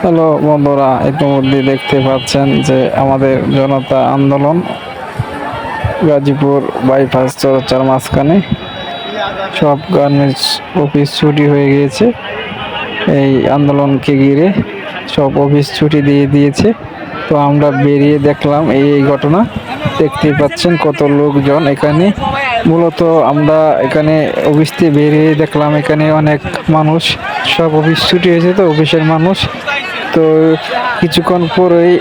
Hello বন্ধুরা, ইতিমধ্যে দেখতে পাচ্ছেন যে আমাদের জনতা আন্দোলন গাজীপুর বাইপাস চৌরাস্তার মাঝখানে সব গার্মেন্টস অফিস ছুটি হয়ে গিয়েছে। এই আন্দোলনকে ঘিরে সব অফিস ছুটি দিয়ে দিয়েছে। তো আমরা বেরিয়ে দেখলাম এই ঘটনা। দেখতে পাচ্ছেন কত লোকজন এখানে। মূলত আমরা এখানে অফিস থেকে বেরিয়ে দেখলাম এখানে অনেক মানুষ, সব অফিস ছুটি হয়েছে, তো অফিসের মানুষ। তো কিছুক্ষণ পরেই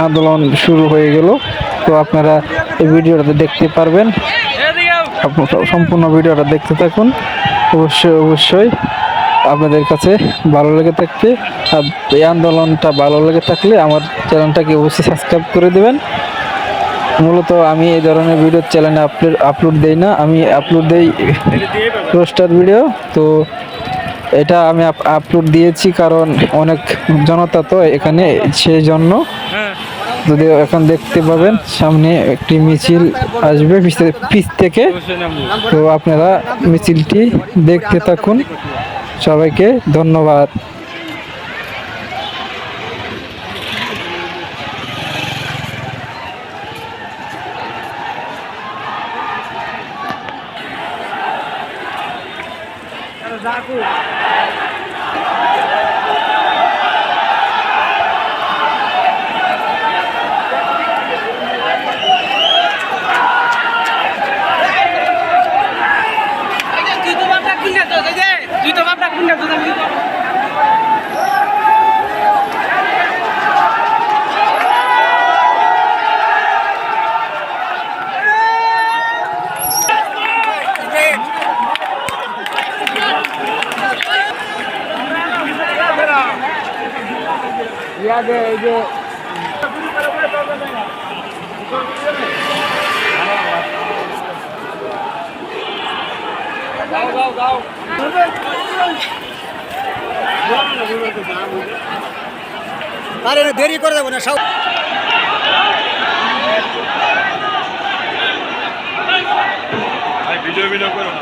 আন্দোলন শুরু হয়ে গেল। তো আপনারা এই ভিডিওটা দেখতে পারবেন, সম্পূর্ণ ভিডিওটা দেখতে থাকুন। অবশ্যই অবশ্যই আপনাদের কাছে ভালো লেগে থাকবে। আর এই আন্দোলনটা ভালো লেগে থাকলে আমার চ্যানেলটাকে অবশ্যই সাবস্ক্রাইব করে দেবেন। মূলত আমি এই ধরনের ভিডিও চ্যানেলে আপলোড দেই না, আমি আপলোড দেই রোস্টার ভিডিও। তো এটা আমি আপলোড দিয়েছি কারণ অনেক জনতা তো এখানে, সেই জন্য। যদি এখন দেখতে পাবেন সামনে একটি মিছিল আসবে পিছ থেকে, তো আপনারা মিছিলটি দেখতে থাকুন। সবাইকে ধন্যবাদ। আরে দেরি করে দেবো না সব ভিডিও করো না।